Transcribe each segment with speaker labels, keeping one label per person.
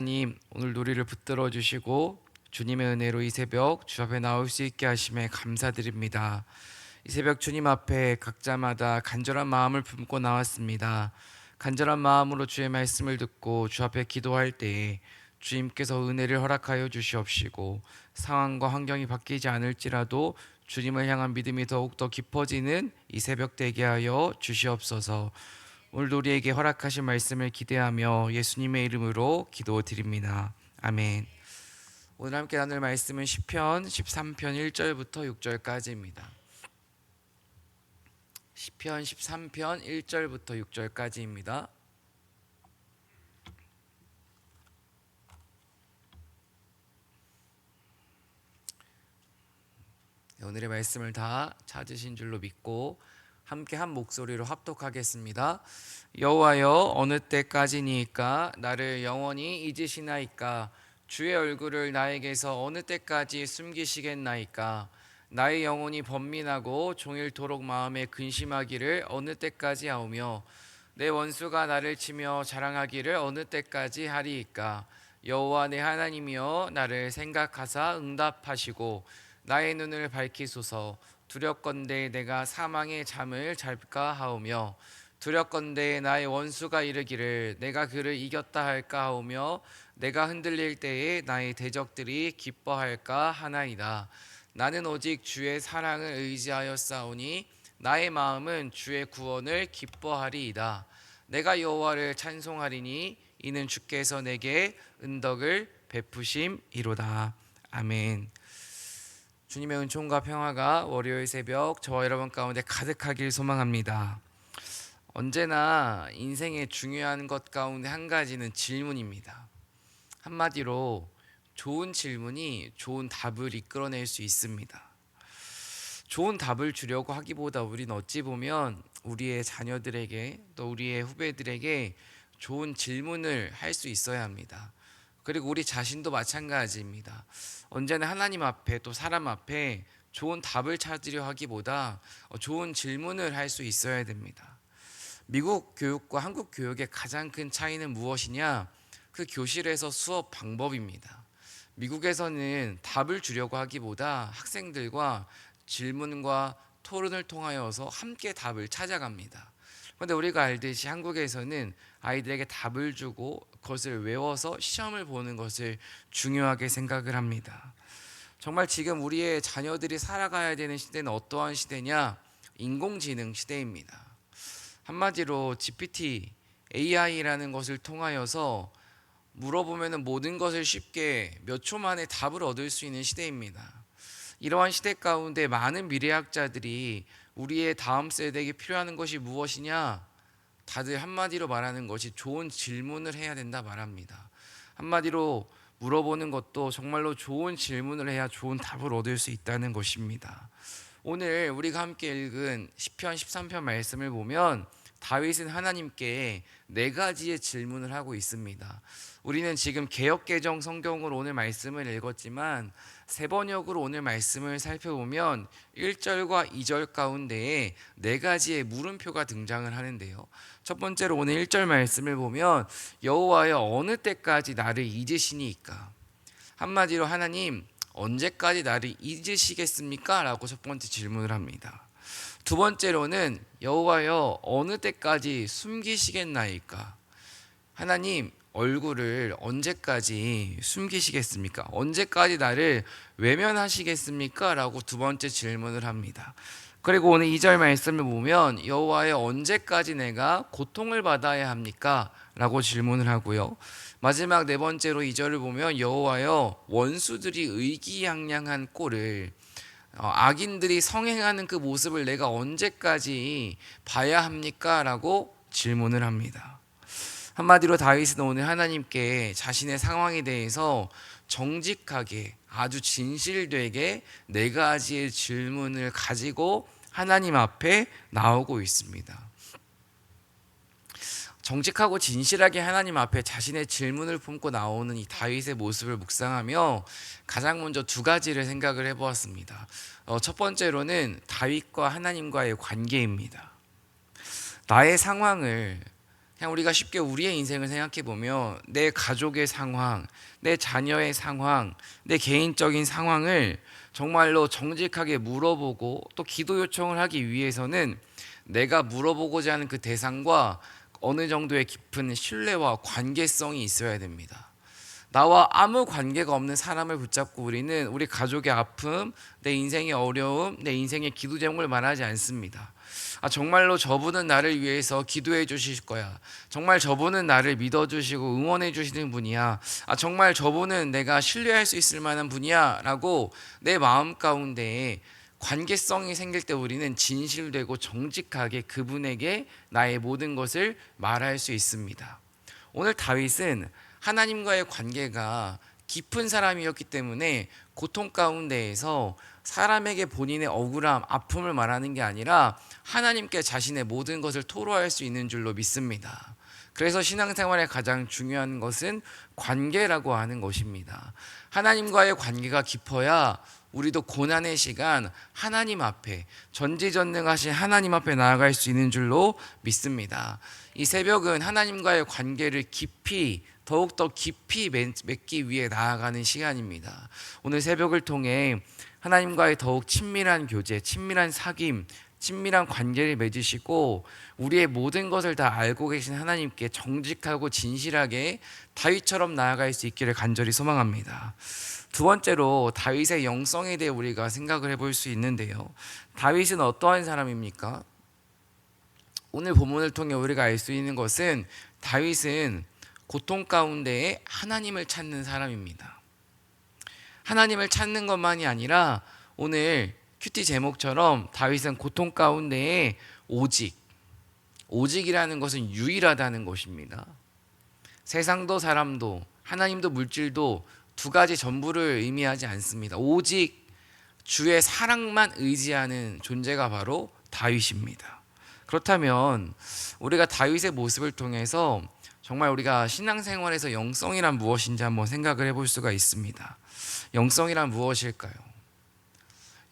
Speaker 1: 하나님, 오늘 우리를 붙들어 주시고 주님의 은혜로 이 새벽 주 앞에 나올 수 있게 하심에 감사드립니다. 이 새벽 주님 앞에 각자마다 간절한 마음을 품고 나왔습니다. 간절한 마음으로 주의 말씀을 듣고 주 앞에 기도할 때에 주님께서 은혜를 허락하여 주시옵시고 상황과 환경이 바뀌지 않을지라도 주님을 향한 믿음이 더욱더 깊어지는 이 새벽 되게 하여 주시옵소서. 오늘도 우리에게 허락하신 말씀을 기대하며 예수님의 이름으로 기도드립니다. 아멘. 오늘 함께 나눌 말씀은 시편 13편 1절부터 6절까지입니다. 시편 13편 1절부터 6절까지입니다. 오늘의 말씀을 다 찾으신 줄로 믿고 함께 한 목소리로 합독하겠습니다. 여호와여, 어느 때까지니까 나를 영원히 잊으시나이까? 주의 얼굴을 나에게서 어느 때까지 숨기시겠나이까? 나의 영혼이 번민하고 종일토록 마음에 근심하기를 어느 때까지 하오며 내 원수가 나를 치며 자랑하기를 어느 때까지 하리이까? 여호와 내 하나님이여, 나를 생각하사 응답하시고 나의 눈을 밝히소서. 두렵건대 내가 사망의 잠을 잘까 하오며 두렵건대 나의 원수가 이르기를 내가 그를 이겼다 할까 하오며 내가 흔들릴 때에 나의 대적들이 기뻐할까 하나이다. 나는 오직 주의 사랑을 의지하여 싸우니 나의 마음은 주의 구원을 기뻐하리이다. 내가 여호와를 찬송하리니 이는 주께서 내게 은덕을 베푸심이로다. 아멘. 주님의 은총과 평화가 월요일 새벽 저와 여러분 가운데 가득하길 소망합니다. 언제나 인생의 중요한 것 가운데 한 가지는 질문입니다. 한마디로 좋은 질문이 좋은 답을 이끌어낼 수 있습니다. 좋은 답을 주려고 하기보다 우리는 어찌 보면 우리의 자녀들에게 또 우리의 후배들에게 좋은 질문을 할 수 있어야 합니다. 그리고 우리 자신도 마찬가지입니다. 언제나 하나님 앞에 또 사람 앞에 좋은 답을 찾으려 하기보다 좋은 질문을 할 수 있어야 됩니다. 미국 교육과 한국 교육의 가장 큰 차이는 무엇이냐? 그 교실에서 수업 방법입니다. 미국에서는 답을 주려고 하기보다 학생들과 질문과 토론을 통하여서 함께 답을 찾아갑니다. 그런데 우리가 알듯이 한국에서는 아이들에게 답을 주고 그것을 외워서 시험을 보는 것을 중요하게 생각을 합니다. 정말 지금 우리의 자녀들이 살아가야 되는 시대는 어떠한 시대냐? 인공지능 시대입니다. 한마디로 GPT, AI라는 것을 통하여서 물어보면 모든 것을 쉽게 몇 초 만에 답을 얻을 수 있는 시대입니다. 이러한 시대 가운데 많은 미래학자들이 우리의 다음 세대에게 필요한 것이 무엇이냐? 다들 한마디로 말하는 것이 좋은 질문을 해야 된다 말합니다. 한마디로 물어보는 것도 정말로 좋은 질문을 해야 좋은 답을 얻을 수 있다는 것입니다. 오늘 우리가 함께 읽은 시편 13편 말씀을 보면 다윗은 하나님께 네 가지의 질문을 하고 있습니다. 우리는 지금 개역개정 성경으로 오늘 말씀을 읽었지만 세 번역으로 오늘 말씀을 살펴보면 1절과 2절 가운데에 네 가지의 물음표가 등장을 하는데요. 첫 번째로 오늘 1절 말씀을 보면 여호와여, 어느 때까지 나를 잊으시니까? 한마디로 하나님, 언제까지 나를 잊으시겠습니까? 라고 첫 번째 질문을 합니다. 두 번째로는 여호와여, 어느 때까지 숨기시겠나이까? 하나님, 얼굴을 언제까지 숨기시겠습니까? 언제까지 나를 외면하시겠습니까? 라고 두 번째 질문을 합니다. 그리고 오늘 2절 말씀을 보면 여호와여, 언제까지 내가 고통을 받아야 합니까? 라고 질문을 하고요. 마지막 네 번째로 2절을 보면 여호와여, 원수들이 의기양양한 꼴을 악인들이 성행하는 그 모습을 내가 언제까지 봐야 합니까? 라고 질문을 합니다. 한마디로 다윗은 오늘 하나님께 자신의 상황에 대해서 정직하게 아주 진실되게 네 가지의 질문을 가지고 하나님 앞에 나오고 있습니다. 정직하고 진실하게 하나님 앞에 자신의 질문을 품고 나오는 이 다윗의 모습을 묵상하며 가장 먼저 두 가지를 생각을 해보았습니다. 첫 번째로는 다윗과 하나님과의 관계입니다. 나의 상황을 그냥 우리가 쉽게 우리의 인생을 생각해 보면 내 가족의 상황, 내 자녀의 상황, 내 개인적인 상황을 정말로 정직하게 물어보고 또 기도 요청을 하기 위해서는 내가 물어보고자 하는 그 대상과 어느 정도의 깊은 신뢰와 관계성이 있어야 됩니다. 나와 아무 관계가 없는 사람을 붙잡고 우리는 우리 가족의 아픔, 내 인생의 어려움, 내 인생의 기도 제목을 말하지 않습니다. 정말로 저분은 나를 위해서 기도해 주실 거야. 정말 저분은 나를 믿어주시고 응원해 주시는 분이야. 정말 저분은 내가 신뢰할 수 있을 만한 분이야 라고 내 마음 가운데 관계성이 생길 때 우리는 진실되고 정직하게 그분에게 나의 모든 것을 말할 수 있습니다. 오늘 다윗은 하나님과의 관계가 깊은 사람이었기 때문에 고통 가운데에서 사람에게 본인의 억울함, 아픔을 말하는 게 아니라 하나님께 자신의 모든 것을 토로할 수 있는 줄로 믿습니다. 그래서 신앙생활의 가장 중요한 것은 관계라고 하는 것입니다. 하나님과의 관계가 깊어야 우리도 고난의 시간 하나님 앞에, 전지전능하신 하나님 앞에 나아갈 수 있는 줄로 믿습니다. 이 새벽은 하나님과의 관계를 더욱더 깊이 맺기 위해 나아가는 시간입니다. 오늘 새벽을 통해 하나님과의 더욱 친밀한 교제, 친밀한 사귐, 친밀한 관계를 맺으시고 우리의 모든 것을 다 알고 계신 하나님께 정직하고 진실하게 다윗처럼 나아갈 수 있기를 간절히 소망합니다. 두 번째로 다윗의 영성에 대해 우리가 생각을 해볼 수 있는데요. 다윗은 어떠한 사람입니까? 오늘 본문을 통해 우리가 알 수 있는 것은 다윗은 고통 가운데에 하나님을 찾는 사람입니다. 하나님을 찾는 것만이 아니라 오늘 큐티 제목처럼 다윗은 고통 가운데에 오직이라는 것은 유일하다는 것입니다. 세상도 사람도 하나님도 물질도 두 가지 전부를 의미하지 않습니다. 오직 주의 사랑만 의지하는 존재가 바로 다윗입니다. 그렇다면 우리가 다윗의 모습을 통해서 정말 우리가 신앙생활에서 영성이란 무엇인지 한번 생각을 해볼 수가 있습니다. 영성이란 무엇일까요?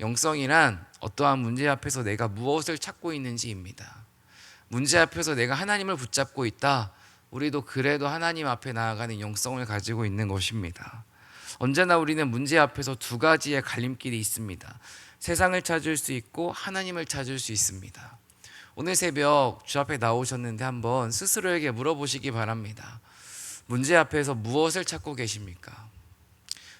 Speaker 1: 영성이란 어떠한 문제 앞에서 내가 무엇을 찾고 있는지입니다. 문제 앞에서 내가 하나님을 붙잡고 있다. 우리도 그래도 하나님 앞에 나아가는 영성을 가지고 있는 것입니다. 언제나 우리는 문제 앞에서 두 가지의 갈림길이 있습니다. 세상을 찾을 수 있고 하나님을 찾을 수 있습니다. 오늘 새벽 주 앞에 나오셨는데 한번 스스로에게 물어보시기 바랍니다. 문제 앞에서 무엇을 찾고 계십니까?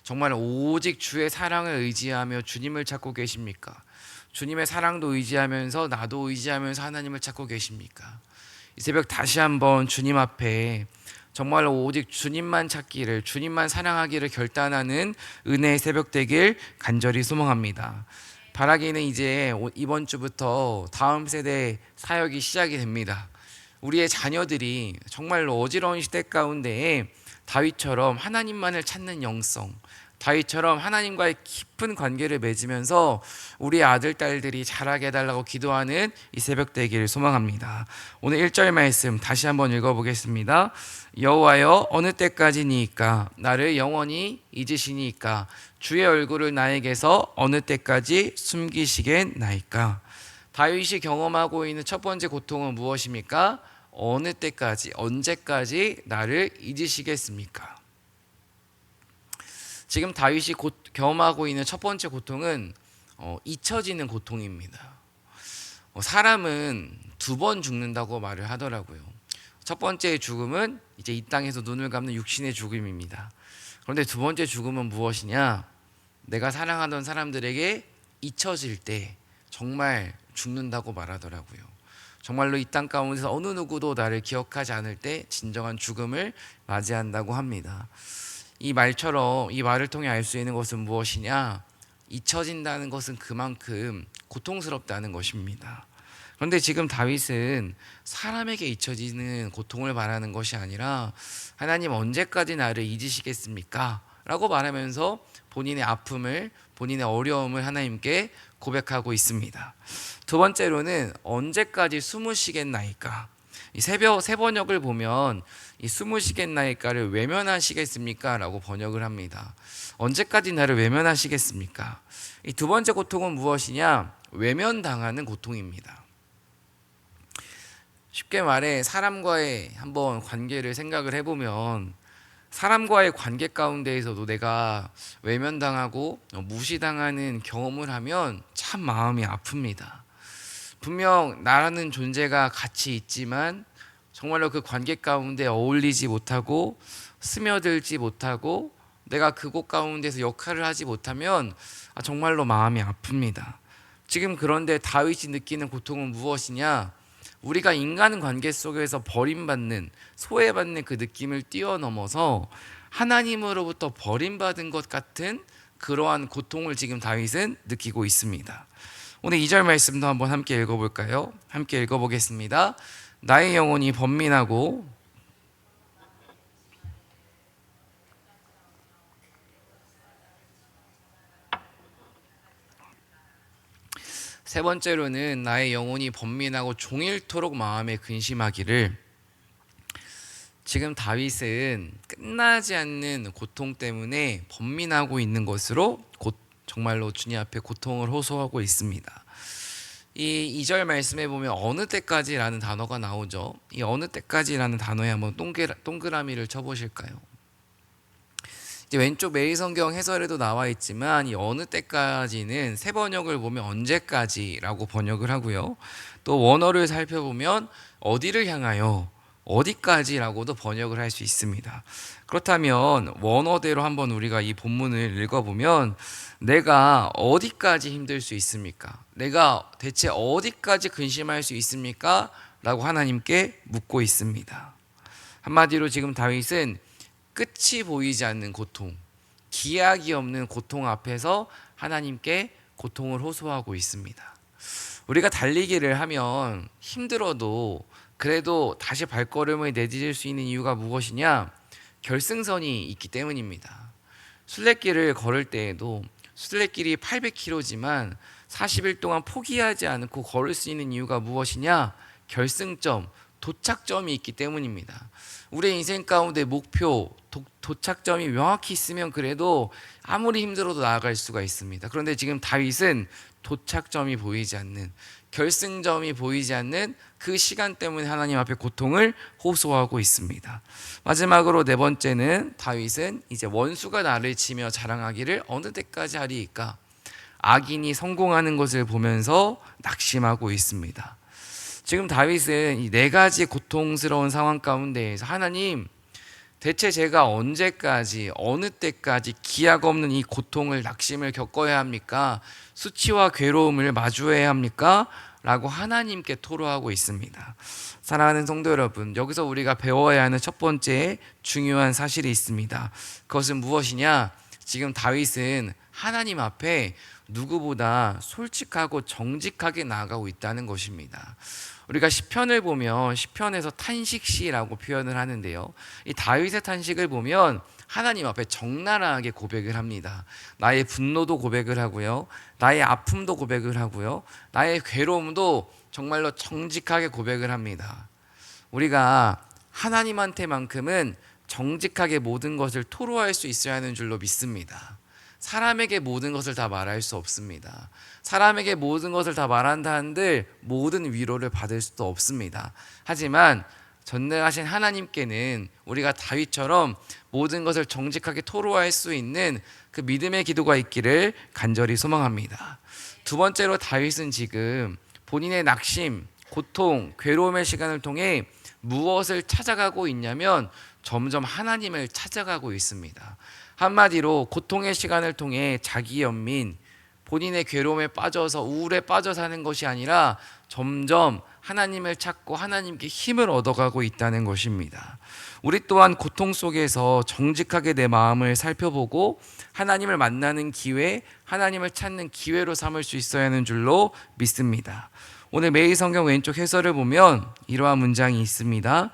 Speaker 1: 정말 오직 주의 사랑을 의지하며 주님을 찾고 계십니까? 주님의 사랑도 의지하면서 나도 의지하면서 하나님을 찾고 계십니까? 이 새벽 다시 한번 주님 앞에 정말로 오직 주님만 찾기를, 주님만 사랑하기를 결단하는 은혜의 새벽 되길 간절히 소망합니다. 바라기는 이제 이번 주부터 다음 세대 사역이 시작이 됩니다. 우리의 자녀들이 정말로 어지러운 시대 가운데에 다윗처럼 하나님만을 찾는 영성, 다윗처럼 하나님과의 깊은 관계를 맺으면서 우리 아들, 딸들이 자라게 해달라고 기도하는 이 새벽 되기를 소망합니다. 오늘 1절 말씀 다시 한번 읽어보겠습니다. 여호와여 어느 때까지니까 나를 영원히 잊으시니까 주의 얼굴을 나에게서 어느 때까지 숨기시겠나이까. 다윗이 경험하고 있는 첫 번째 고통은 무엇입니까? 어느 때까지, 언제까지 나를 잊으시겠습니까? 지금 다윗이 경험하고 있는 첫 번째 고통은 잊혀지는 고통입니다. 사람은 두 번 죽는다고 말을 하더라고요. 첫 번째 죽음은 이제 이 땅에서 눈을 감는 육신의 죽음입니다. 그런데 두 번째 죽음은 무엇이냐? 내가 사랑하던 사람들에게 잊혀질 때 정말 죽는다고 말하더라고요. 정말로 이 땅 가운데서 어느 누구도 나를 기억하지 않을 때 진정한 죽음을 맞이한다고 합니다. 이 말처럼 이 말을 통해 알 수 있는 것은 무엇이냐? 잊혀진다는 것은 그만큼 고통스럽다는 것입니다. 그런데 지금 다윗은 사람에게 잊혀지는 고통을 말하는 것이 아니라 하나님 언제까지 나를 잊으시겠습니까? 라고 말하면서 본인의 아픔을, 본인의 어려움을 하나님께 고백하고 있습니다. 두 번째로는 언제까지 숨으시겠나이까? 이 세 번역을 보면 이 숨으시겠나이까를 외면하시겠습니까? 라고 번역을 합니다. 언제까지 나를 외면하시겠습니까? 이 두 번째 고통은 무엇이냐? 외면당하는 고통입니다. 쉽게 말해 사람과의 한번 관계를 생각을 해보면 사람과의 관계 가운데에서도 내가 외면당하고 무시당하는 경험을 하면 참 마음이 아픕니다. 분명 나라는 존재가 같이 있지만 정말로 그 관계 가운데 어울리지 못하고 스며들지 못하고 내가 그곳 가운데서 역할을 하지 못하면 정말로 마음이 아픕니다. 지금 그런데 다윗이 느끼는 고통은 무엇이냐? 우리가 인간 관계 속에서 버림받는, 소외받는 그 느낌을 뛰어넘어서 하나님으로부터 버림받은 것 같은 그러한 고통을 지금 다윗은 느끼고 있습니다. 오늘 2절 말씀도 한번 함께 읽어볼까요? 함께 읽어보겠습니다. 나의 영혼이 번민하고 세 번째로는 나의 영혼이 번민하고 종일토록 마음에 근심하기를. 지금 다윗은 끝나지 않는 고통 때문에 번민하고 있는 것으로 정말로 주님 앞에 고통을 호소하고 있습니다. 이 2절 말씀에 보면 어느 때까지라는 단어가 나오죠. 이 어느 때까지라는 단어에 한번 동그라미를 쳐보실까요? 이제 왼쪽 매일성경 해설에도 나와 있지만 이 어느 때까지는 새 번역을 보면 언제까지라고 번역을 하고요. 또 원어를 살펴보면 어디를 향하여 어디까지라고도 번역을 할 수 있습니다. 그렇다면 원어대로 한번 우리가 이 본문을 읽어보면 내가 어디까지 힘들 수 있습니까? 내가 대체 어디까지 근심할 수 있습니까? 라고 하나님께 묻고 있습니다. 한마디로 지금 다윗은 끝이 보이지 않는 고통, 기약이 없는 고통 앞에서 하나님께 고통을 호소하고 있습니다. 우리가 달리기를 하면 힘들어도 그래도 다시 발걸음을 내디딜 수 있는 이유가 무엇이냐? 결승선이 있기 때문입니다. 순례길을 걸을 때에도 순례길이 800km지만 40일 동안 포기하지 않고 걸을 수 있는 이유가 무엇이냐? 결승점, 도착점이 있기 때문입니다. 우리의 인생 가운데 목표, 도착점이 명확히 있으면 그래도 아무리 힘들어도 나아갈 수가 있습니다. 그런데 지금 다윗은 도착점이 보이지 않는, 결승점이 보이지 않는 그 시간 때문에 하나님 앞에 고통을 호소하고 있습니다. 마지막으로 네 번째는 다윗은 이제 원수가 나를 치며 자랑하기를 어느 때까지 하리이까? 악인이 성공하는 것을 보면서 낙심하고 있습니다. 지금 다윗은 이 네 가지 고통스러운 상황 가운데에서 하나님, 대체 제가 언제까지 어느 때까지 기약 없는 이 고통을 낙심을 겪어야 합니까? 수치와 괴로움을 마주해야 합니까? 라고 하나님께 토로하고 있습니다. 사랑하는 성도 여러분, 여기서 우리가 배워야 하는 첫 번째 중요한 사실이 있습니다. 그것은 무엇이냐? 지금 다윗은 하나님 앞에 누구보다 솔직하고 정직하게 나아가고 있다는 것입니다. 우리가 시편을 보면 시편에서 탄식시라고 표현을 하는데요. 이 다윗의 탄식을 보면 하나님 앞에 적나라하게 고백을 합니다. 나의 분노도 고백을 하고요. 나의 아픔도 고백을 하고요. 나의 괴로움도 정말로 정직하게 고백을 합니다. 우리가 하나님한테만큼은 정직하게 모든 것을 토로할 수 있어야 하는 줄로 믿습니다. 사람에게 모든 것을 다 말할 수 없습니다. 사람에게 모든 것을 다 말한다 한들 모든 위로를 받을 수도 없습니다. 하지만 전능하신 하나님께는 우리가 다윗처럼 모든 것을 정직하게 토로할 수 있는 그 믿음의 기도가 있기를 간절히 소망합니다. 두 번째로 다윗은 지금 본인의 낙심, 고통, 괴로움의 시간을 통해 무엇을 찾아가고 있냐면 점점 하나님을 찾아가고 있습니다. 한마디로 고통의 시간을 통해 자기 연민, 본인의 괴로움에 빠져서 우울에 빠져 사는 것이 아니라 점점 하나님을 찾고 하나님께 힘을 얻어가고 있다는 것입니다. 우리 또한 고통 속에서 정직하게 내 마음을 살펴보고 하나님을 만나는 기회, 하나님을 찾는 기회로 삼을 수 있어야 하는 줄로 믿습니다. 오늘 매일 성경 왼쪽 해설을 보면 이러한 문장이 있습니다.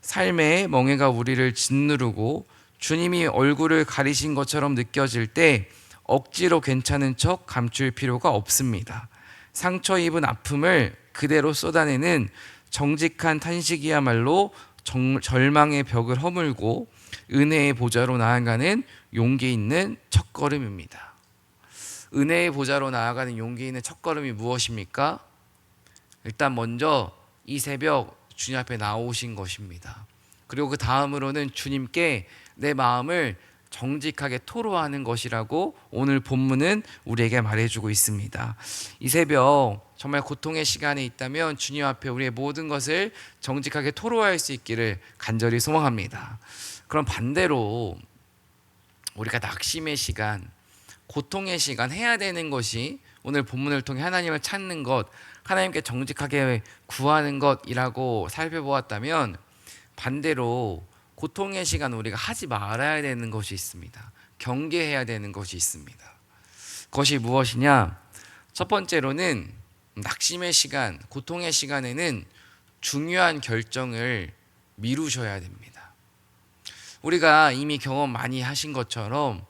Speaker 1: 삶의 멍해가 우리를 짓누르고 주님이 얼굴을 가리신 것처럼 느껴질 때 억지로 괜찮은 척 감출 필요가 없습니다. 상처 입은 아픔을 그대로 쏟아내는 정직한 탄식이야말로 절망의 벽을 허물고 은혜의 보좌로 나아가는 용기 있는 첫걸음입니다. 은혜의 보좌로 나아가는 용기 있는 첫걸음이 무엇입니까? 일단 먼저 이 새벽 주님 앞에 나오신 것입니다. 그리고 그 다음으로는 주님께 내 마음을 정직하게 토로하는 것이라고 오늘 본문은 우리에게 말해주고 있습니다. 이 새벽 정말 고통의 시간에 있다면 주님 앞에 우리의 모든 것을 정직하게 토로할 수 있기를 간절히 소망합니다. 그럼 반대로 우리가 낙심의 시간, 고통의 시간 해야 되는 것이 오늘 본문을 통해 하나님을 찾는 것, 하나님께 정직하게 구하는 것이라고 살펴보았다면, 반대로 고통의 시간 우리가 하지 말아야 되는 것이 있습니다. 경계해야 되는 것이 있습니다. 그것이 무엇이냐? 첫 번째로는 낙심의 시간, 고통의 시간에는 중요한 결정을 미루셔야 됩니다. 우리가 이미 경험 많이 하신 것처럼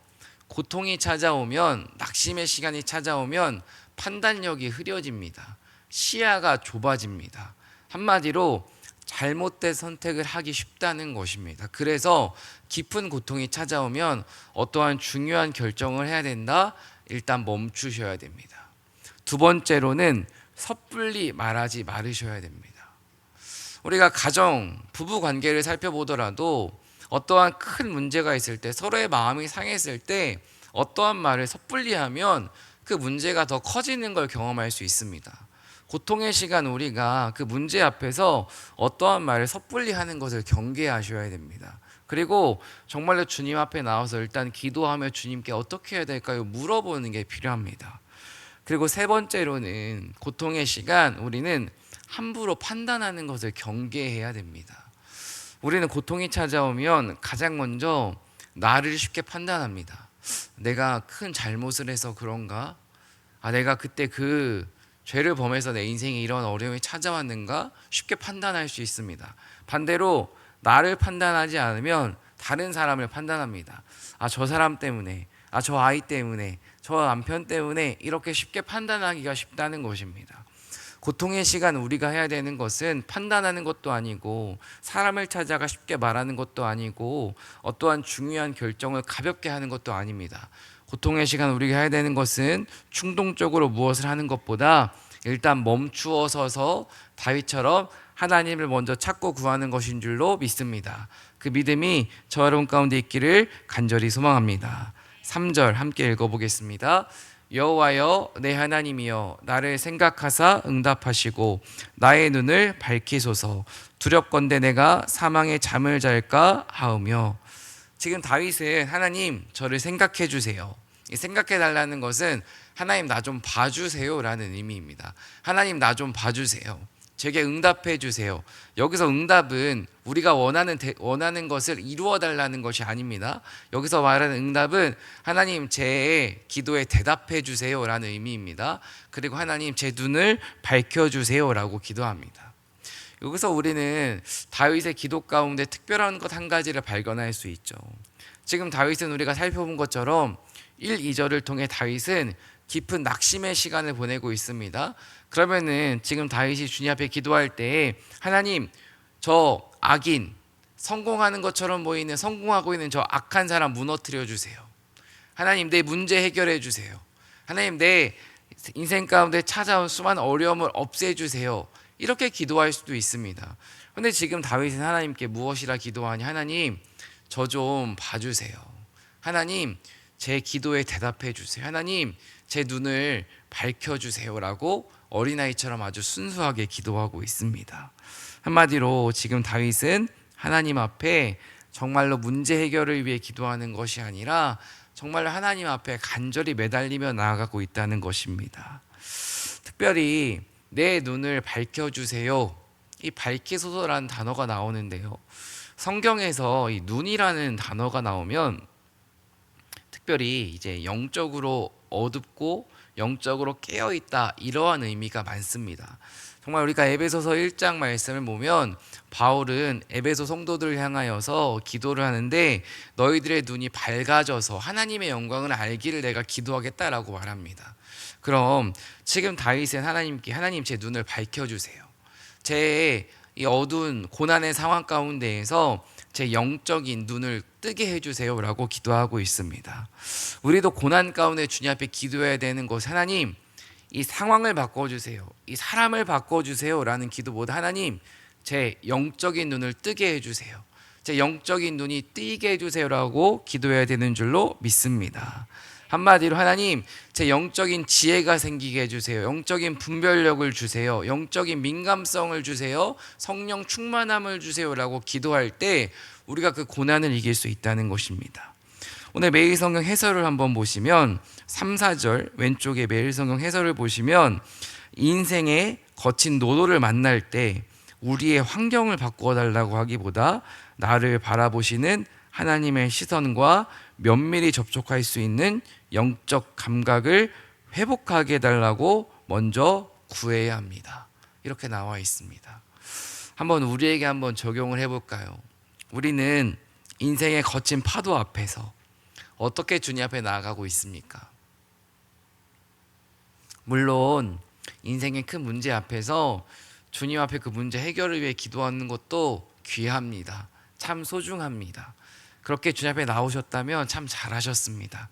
Speaker 1: 고통이 찾아오면, 낙심의 시간이 찾아오면 판단력이 흐려집니다. 시야가 좁아집니다. 한마디로 잘못된 선택을 하기 쉽다는 것입니다. 그래서 깊은 고통이 찾아오면 어떠한 중요한 결정을 해야 된다? 일단 멈추셔야 됩니다. 두 번째로는 섣불리 말하지 말으셔야 됩니다. 우리가 가정, 부부 관계를 살펴보더라도 어떠한 큰 문제가 있을 때, 서로의 마음이 상했을 때 어떠한 말을 섣불리 하면 그 문제가 더 커지는 걸 경험할 수 있습니다. 고통의 시간 우리가 그 문제 앞에서 어떠한 말을 섣불리 하는 것을 경계하셔야 됩니다. 그리고 정말로 주님 앞에 나와서 일단 기도하며 주님께 어떻게 해야 될까요? 물어보는 게 필요합니다. 그리고 세 번째로는 고통의 시간 우리는 함부로 판단하는 것을 경계해야 됩니다. 우리는 고통이 찾아오면 가장 먼저 나를 쉽게 판단합니다. 내가 큰 잘못을 해서 그런가? 내가 그때 그 죄를 범해서 내 인생에 이런 어려움이 찾아왔는가? 쉽게 판단할 수 있습니다. 반대로 나를 판단하지 않으면 다른 사람을 판단합니다. 저 사람 때문에, 저 아이 때문에, 저 남편 때문에 이렇게 쉽게 판단하기가 쉽다는 것입니다. 고통의 시간 우리가 해야 되는 것은 판단하는 것도 아니고, 사람을 찾아가 쉽게 말하는 것도 아니고, 어떠한 중요한 결정을 가볍게 하는 것도 아닙니다. 고통의 시간 우리가 해야 되는 것은 충동적으로 무엇을 하는 것보다 일단 멈추어 서서 다윗처럼 하나님을 먼저 찾고 구하는 것인 줄로 믿습니다. 그 믿음이 저 여러분 가운데 있기를 간절히 소망합니다. 3절 함께 읽어보겠습니다. 여호와여 내 하나님이여 나를 생각하사 응답하시고 나의 눈을 밝히소서. 두렵건대 내가 사망의 잠을 잘까 하오며. 지금 다윗은 하나님 저를 생각해 주세요. 생각해 달라는 것은 하나님 나 좀 봐주세요 라는 의미입니다. 하나님 나 좀 봐주세요. 제게 응답해 주세요. 여기서 응답은 우리가 원하는 것을 이루어 달라는 것이 아닙니다. 여기서 말하는 응답은 하나님 제 기도에 대답해 주세요 라는 의미입니다. 그리고 하나님 제 눈을 밝혀 주세요 라고 기도합니다. 여기서 우리는 다윗의 기도 가운데 특별한 것 한 가지를 발견할 수 있죠. 지금 다윗은 우리가 살펴본 것처럼 1, 2절을 통해 다윗은 깊은 낙심의 시간을 보내고 있습니다. 그러면은 지금 다윗이 주님 앞에 기도할 때 하나님 저 악인, 성공하는 것처럼 보이는, 성공하고 있는 저 악한 사람 무너뜨려 주세요. 하나님 내 문제 해결해 주세요. 하나님 내 인생 가운데 찾아온 수많은 어려움을 없애주세요. 이렇게 기도할 수도 있습니다. 그런데 지금 다윗은 하나님께 무엇이라 기도하니? 하나님 저 좀 봐주세요. 하나님 제 기도에 대답해 주세요. 하나님 제 눈을 밝혀주세요 라고 어린아이처럼 아주 순수하게 기도하고 있습니다. 한마디로 지금 다윗은 하나님 앞에 정말로 문제 해결을 위해 기도하는 것이 아니라 정말로 하나님 앞에 간절히 매달리며 나아가고 있다는 것입니다. 특별히 내 눈을 밝혀주세요. 이 밝히소서라는 단어가 나오는데요. 성경에서 이 눈이라는 단어가 나오면 특별히 이제 영적으로 어둡고 영적으로 깨어있다 이러한 의미가 많습니다. 정말 우리가 에베소서 1장 말씀을 보면 바울은 에베소 성도들을 향하여서 기도를 하는데 너희들의 눈이 밝아져서 하나님의 영광을 알기를 내가 기도하겠다라고 말합니다. 그럼 지금 다윗은 하나님께 하나님 제 눈을 밝혀주세요. 제 이 어두운 고난의 상황 가운데에서 제 영적인 눈을 뜨게 해주세요 라고 기도하고 있습니다. 우리도 고난 가운데 주님 앞에 기도해야 되는 것, 하나님 이 상황을 바꿔주세요, 이 사람을 바꿔주세요 라는 기도보다 하나님 제 영적인 눈을 뜨게 해주세요. 제 영적인 눈이 뜨이게 해주세요라고 기도해야 되는 줄로 믿습니다. 한마디로 하나님, 제 영적인 지혜가 생기게 해주세요. 영적인 분별력을 주세요. 영적인 민감성을 주세요. 성령 충만함을 주세요라고 기도할 때 우리가 그 고난을 이길 수 있다는 것입니다. 오늘 매일 성경 해설을 한번 보시면 3, 4절 왼쪽에 매일 성경 해설을 보시면 인생의 거친 노도를 만날 때 우리의 환경을 바꾸어 달라고 하기보다 나를 바라보시는 하나님의 시선과 면밀히 접촉할 수 있는 영적 감각을 회복하게 해달라고 먼저 구해야 합니다. 이렇게 나와 있습니다. 한번 우리에게 한번 적용을 해볼까요? 우리는 인생의 거친 파도 앞에서 어떻게 주님 앞에 나아가고 있습니까? 물론 인생의 큰 문제 앞에서 주님 앞에 그 문제 해결을 위해 기도하는 것도 귀합니다. 참 소중합니다. 그렇게 주님 앞에 나오셨다면 참 잘하셨습니다.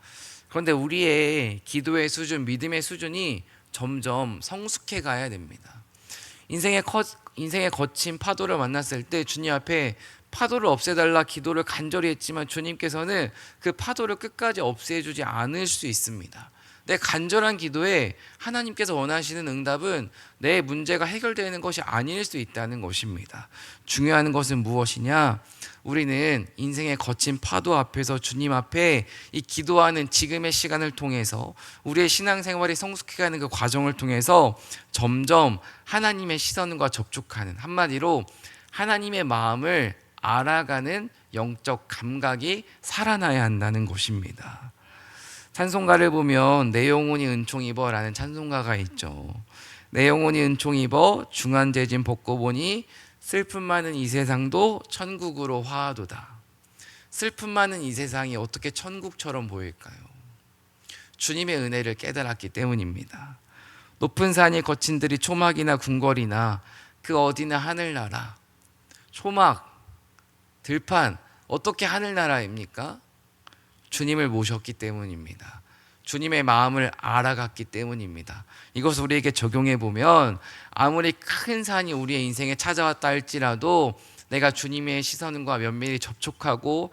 Speaker 1: 그런데 우리의 기도의 수준, 믿음의 수준이 점점 성숙해 가야 됩니다. 인생의 거친 파도를 만났을 때 주님 앞에 파도를 없애달라 기도를 간절히 했지만 주님께서는 그 파도를 끝까지 없애주지 않을 수 있습니다. 내 간절한 기도에 하나님께서 원하시는 응답은 내 문제가 해결되는 것이 아닐 수 있다는 것입니다. 중요한 것은 무엇이냐? 우리는 인생의 거친 파도 앞에서 주님 앞에 이 기도하는 지금의 시간을 통해서 우리의 신앙생활이 성숙해가는 그 과정을 통해서 점점 하나님의 시선과 접촉하는, 한마디로 하나님의 마음을 알아가는 영적 감각이 살아나야 한다는 것입니다. 찬송가를 보면 내 영혼이 은총 입어 라는 찬송가가 있죠. 내 영혼이 은총 입어 중한재진 벗고 보니 슬픔 많은 이 세상도 천국으로 화하도다. 슬픔 많은 이 세상이 어떻게 천국처럼 보일까요? 주님의 은혜를 깨달았기 때문입니다. 높은 산이 거친 들이 초막이나 궁궐이나 그 어디나 하늘나라. 초막, 들판, 어떻게 하늘나라입니까? 주님을 모셨기 때문입니다. 주님의 마음을 알아갔기 때문입니다. 이것을 우리에게 적용해 보면 아무리 큰 산이 우리의 인생에 찾아왔다 할지라도 내가 주님의 시선과 면밀히 접촉하고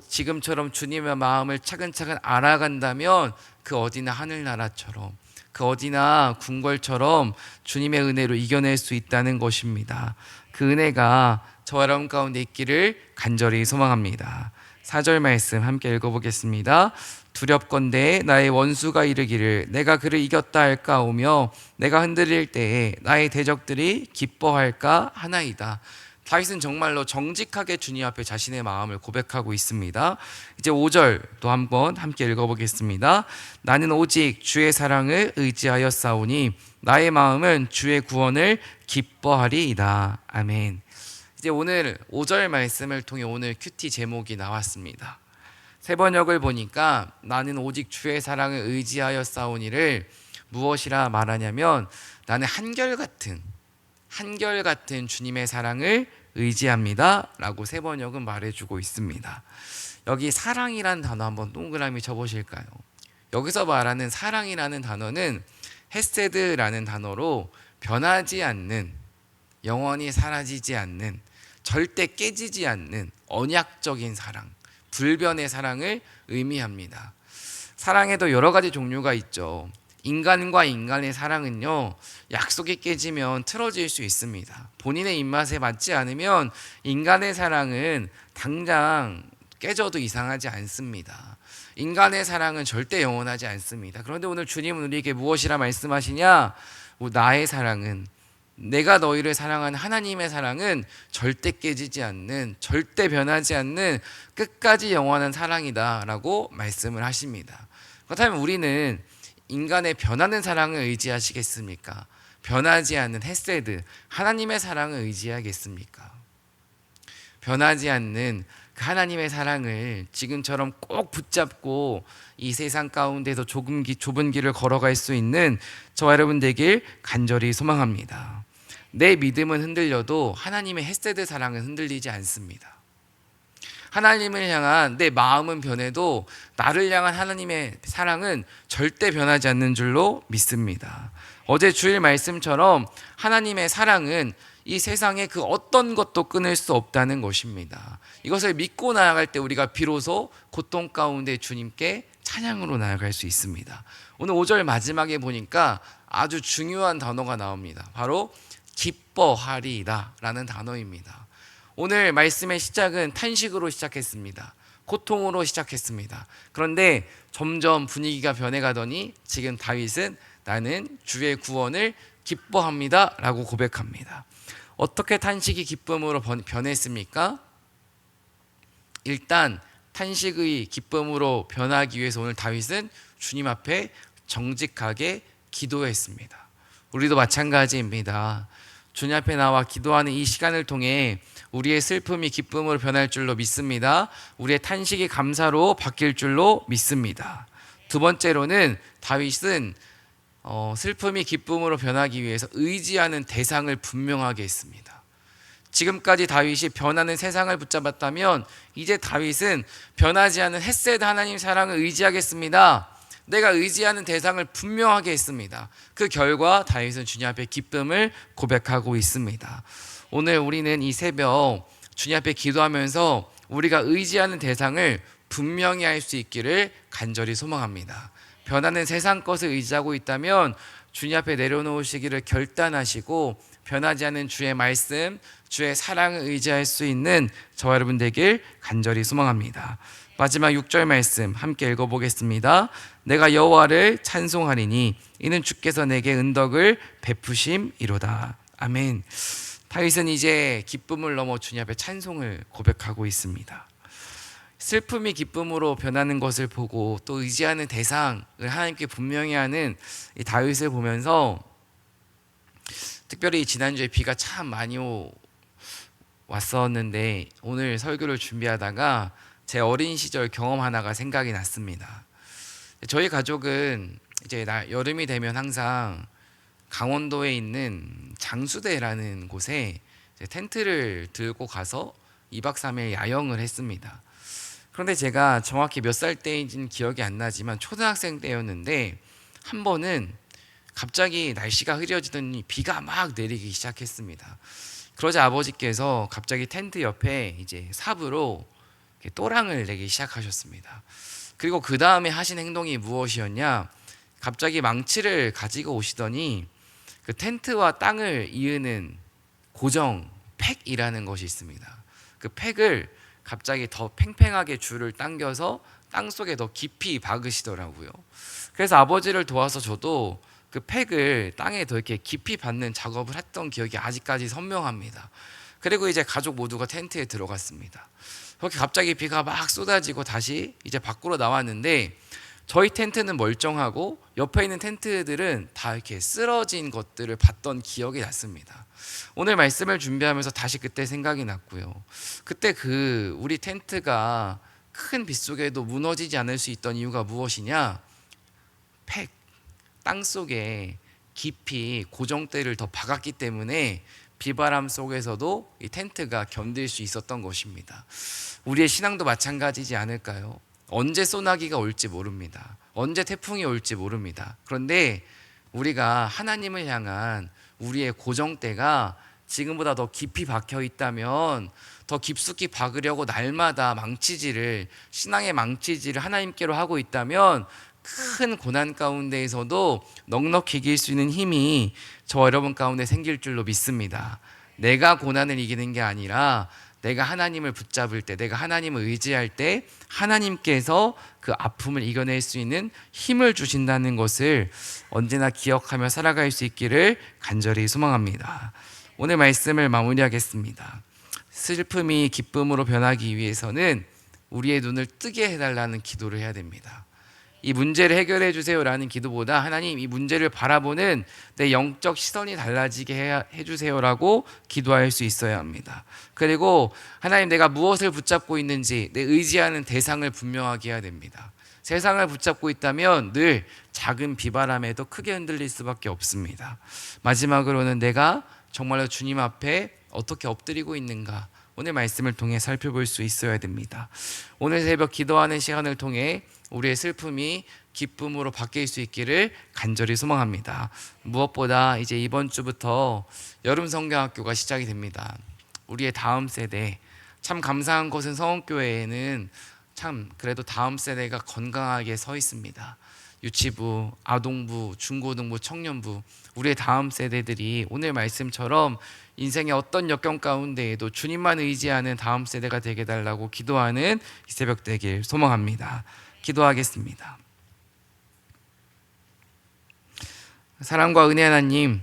Speaker 1: 지금처럼 주님의 마음을 차근차근 알아간다면 그 어디나 하늘나라처럼, 그 어디나 궁궐처럼 주님의 은혜로 이겨낼 수 있다는 것입니다. 그 은혜가 저와 여러분 가운데 있기를 간절히 소망합니다. 4절 말씀 함께 읽어보겠습니다. 두렵건대 나의 원수가 이르기를 내가 그를 이겼다 할까 오며 내가 흔들릴 때에 나의 대적들이 기뻐할까 하나이다. 다윗은 정말로 정직하게 주님 앞에 자신의 마음을 고백하고 있습니다. 이제 5절 또 한번 함께 읽어보겠습니다. 나는 오직 주의 사랑을 의지하여 싸우니 나의 마음은 주의 구원을 기뻐하리이다. 아멘. 이제 오늘 5절 말씀을 통해 오늘 큐티 제목이 나왔습니다. 세 번역을 보니까 나는 오직 주의 사랑을 의지하여 싸우니를 무엇이라 말하냐면 나는 한결같은 주님의 사랑을 의지합니다 라고 세 번역은 말해주고 있습니다. 여기 사랑이란 단어 한번 동그라미 쳐보실까요? 여기서 말하는 사랑이라는 단어는 헤세드라는 단어로 변하지 않는, 영원히 사라지지 않는, 절대 깨지지 않는 언약적인 사랑, 불변의 사랑을 의미합니다. 사랑에도 여러 가지 종류가 있죠. 인간과 인간의 사랑은요, 약속이 깨지면 틀어질 수 있습니다. 본인의 입맛에 맞지 않으면 인간의 사랑은 당장 깨져도 이상하지 않습니다. 인간의 사랑은 절대 영원하지 않습니다. 그런데 오늘 주님은 우리에게 무엇이라 말씀하시냐? 나의 사랑은, 내가 너희를 사랑하는 하나님의 사랑은 절대 깨지지 않는, 절대 변하지 않는 끝까지 영원한 사랑이다 라고 말씀을 하십니다. 그렇다면 우리는 인간의 변하는 사랑을 의지하시겠습니까? 변하지 않는 헤세드, 하나님의 사랑을 의지하겠습니까? 변하지 않는 그 하나님의 사랑을 지금처럼 꼭 붙잡고 이 세상 가운데서 좁은 길을 걸어갈 수 있는 저와 여러분 되길 간절히 소망합니다. 내 믿음은 흔들려도 하나님의 헤세드 사랑은 흔들리지 않습니다. 하나님을 향한 내 마음은 변해도 나를 향한 하나님의 사랑은 절대 변하지 않는 줄로 믿습니다. 어제 주일 말씀처럼 하나님의 사랑은 이 세상에 그 어떤 것도 끊을 수 없다는 것입니다. 이것을 믿고 나아갈 때 우리가 비로소 고통 가운데 주님께 찬양으로 나아갈 수 있습니다. 오늘 5절 마지막에 보니까 아주 중요한 단어가 나옵니다. 바로 기뻐하리라 라는 단어입니다. 오늘 말씀의 시작은 탄식으로 시작했습니다. 고통으로 시작했습니다. 그런데 점점 분위기가 변해가더니 지금 다윗은 나는 주의 구원을 기뻐합니다 라고 고백합니다. 어떻게 탄식이 기쁨으로 변했습니까? 일단 탄식의 기쁨으로 변하기 위해서 오늘 다윗은 주님 앞에 정직하게 기도했습니다. 우리도 마찬가지입니다. 주님 앞에 나와 기도하는 이 시간을 통해 우리의 슬픔이 기쁨으로 변할 줄로 믿습니다. 우리의 탄식이 감사로 바뀔 줄로 믿습니다. 두 번째로는 다윗은 슬픔이 기쁨으로 변하기 위해서 의지하는 대상을 분명하게 했습니다. 지금까지 다윗이 변하는 세상을 붙잡았다면 이제 다윗은 변하지 않는 헷셋 하나님 사랑을 의지하겠습니다. 내가 의지하는 대상을 분명하게 했습니다. 그 결과 다윗은 주님 앞에 기쁨을 고백하고 있습니다. 오늘 우리는 이 새벽 주님 앞에 기도하면서 우리가 의지하는 대상을 분명히 할 수 있기를 간절히 소망합니다. 변하는 세상 것을 의지하고 있다면 주님 앞에 내려놓으시기를 결단하시고 변하지 않는 주의 말씀, 주의 사랑을 의지할 수 있는 저와 여러분 되길 간절히 소망합니다. 마지막 6절 말씀 함께 읽어보겠습니다. 내가 여호와를 찬송하리니 이는 주께서 내게 은덕을 베푸심이로다. 아멘. 다윗은 이제 기쁨을 넘어 주님 앞에 찬송을 고백하고 있습니다. 슬픔이 기쁨으로 변하는 것을 보고 또 의지하는 대상을 하나님께 분명히 하는 이 다윗을 보면서 특별히 지난주에 비가 참 많이 왔었는데 오늘 설교를 준비하다가 제 어린 시절 경험 하나가 생각이 났습니다. 저희 가족은 이제 여름이 되면 항상 강원도에 있는 장수대라는 곳에 텐트를 들고 가서 2박 3일 야영을 했습니다. 그런데 제가 정확히 몇 살 때인지는 기억이 안 나지만 초등학생 때였는데 한 번은 갑자기 날씨가 흐려지더니 비가 막 내리기 시작했습니다. 그러자 아버지께서 갑자기 텐트 옆에 이제 삽으로 또랑을 내기 시작하셨습니다. 그리고 그 다음에 하신 행동이 무엇이었냐? 갑자기 망치를 가지고 오시더니 그 텐트와 땅을 이으는 고정 팩이라는 것이 있습니다. 그 팩을 갑자기 더 팽팽하게 줄을 당겨서 땅 속에 더 깊이 박으시더라고요. 그래서 아버지를 도와서 저도 그 팩을 땅에 더 이렇게 깊이 받는 작업을 했던 기억이 아직까지 선명합니다. 그리고 이제 가족 모두가 텐트에 들어갔습니다. 그렇게 갑자기 비가 막 쏟아지고 다시 이제 밖으로 나왔는데 저희 텐트는 멀쩡하고 옆에 있는 텐트들은 다 이렇게 쓰러진 것들을 봤던 기억이 났습니다. 오늘 말씀을 준비하면서 다시 그때 생각이 났고요. 그때 우리 텐트가 큰 빗속에도 무너지지 않을 수 있던 이유가 무엇이냐? 팩, 땅 속에 깊이 고정대를 더 박았기 때문에 비바람 속에서도 이 텐트가 견딜 수 있었던 것입니다. 우리의 신앙도 마찬가지지 않을까요? 언제 소나기가 올지 모릅니다. 언제 태풍이 올지 모릅니다. 그런데 우리가 하나님을 향한 우리의 고정대가 지금보다 더 깊이 박혀 있다면 더 깊숙이 박으려고 날마다 신앙의 망치질을 하나님께로 하고 있다면 큰 고난 가운데에서도 넉넉히 이길 수 있는 힘이 저와 여러분 가운데 생길 줄로 믿습니다. 내가 고난을 이기는 게 아니라 내가 하나님을 붙잡을 때, 내가 하나님을 의지할 때 하나님께서 그 아픔을 이겨낼 수 있는 힘을 주신다는 것을 언제나 기억하며 살아갈 수 있기를 간절히 소망합니다. 오늘 말씀을 마무리하겠습니다. 슬픔이 기쁨으로 변하기 위해서는 우리의 눈을 뜨게 해달라는 기도를 해야 됩니다. 이 문제를 해결해 주세요라는 기도보다 하나님 이 문제를 바라보는 내 영적 시선이 달라지게 해주세요라고 기도할 수 있어야 합니다. 그리고 하나님 내가 무엇을 붙잡고 있는지 내 의지하는 대상을 분명하게 해야 됩니다. 세상을 붙잡고 있다면 늘 작은 비바람에도 크게 흔들릴 수밖에 없습니다. 마지막으로는 내가 정말로 주님 앞에 어떻게 엎드리고 있는가, 오늘 말씀을 통해 살펴볼 수 있어야 됩니다. 오늘 새벽 기도하는 시간을 통해 우리의 슬픔이 기쁨으로 바뀔 수 있기를 간절히 소망합니다. 무엇보다 이제 이번 주부터 여름 성경학교가 시작이 됩니다. 우리의 다음 세대, 참 감사한 것은 성원교회에는 참 그래도 다음 세대가 건강하게 서 있습니다. 유치부, 아동부, 중고등부, 청년부, 우리의 다음 세대들이 오늘 말씀처럼 인생의 어떤 역경 가운데에도 주님만 의지하는 다음 세대가 되게 달라고 기도하는 이 새벽 되길 소망합니다. 기도하겠습니다. 사랑과 은혜 하나님,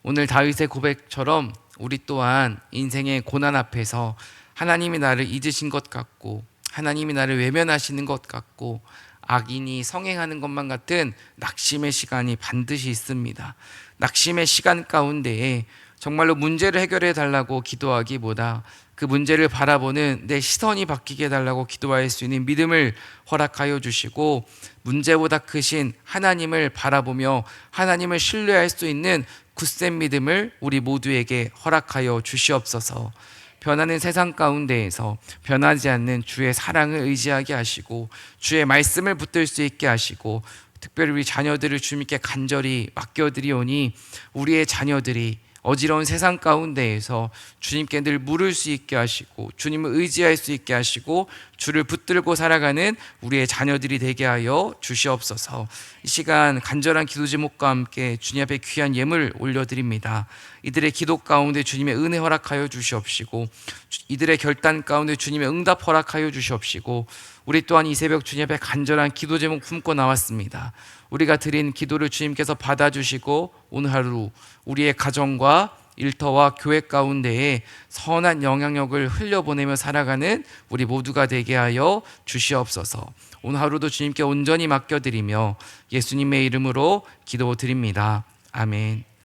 Speaker 1: 오늘 다윗의 고백처럼 우리 또한 인생의 고난 앞에서 하나님이 나를 잊으신 것 같고 하나님이 나를 외면하시는 것 같고 악인이 성행하는 것만 같은 낙심의 시간이 반드시 있습니다. 낙심의 시간 가운데에 정말로 문제를 해결해 달라고 기도하기보다 그 문제를 바라보는 내 시선이 바뀌게 해달라고 기도할 수 있는 믿음을 허락하여 주시고, 문제보다 크신 하나님을 바라보며 하나님을 신뢰할 수 있는 굳센 믿음을 우리 모두에게 허락하여 주시옵소서. 변하는 세상 가운데에서 변하지 않는 주의 사랑을 의지하게 하시고 주의 말씀을 붙들 수 있게 하시고, 특별히 우리 자녀들을 주님께 간절히 맡겨드리오니 우리의 자녀들이 어지러운 세상 가운데에서 주님께 늘 물을 수 있게 하시고 주님을 의지할 수 있게 하시고 주를 붙들고 살아가는 우리의 자녀들이 되게 하여 주시옵소서. 이 시간 간절한 기도 제목과 함께 주님 앞에 귀한 예물 올려드립니다. 이들의 기도 가운데 주님의 은혜 허락하여 주시옵시고 이들의 결단 가운데 주님의 응답 허락하여 주시옵시고, 우리 또한 이 새벽 주님 앞에 간절한 기도 제목 품고 나왔습니다. 우리가 드린 기도를 주님께서 받아주시고 오늘 하루 우리의 가정과 일터와 교회 가운데에 선한 영향력을 흘려보내며 살아가는 우리 모두가 되게 하여 주시옵소서. 오늘 하루도 주님께 온전히 맡겨드리며 예수님의 이름으로 기도드립니다. 아멘.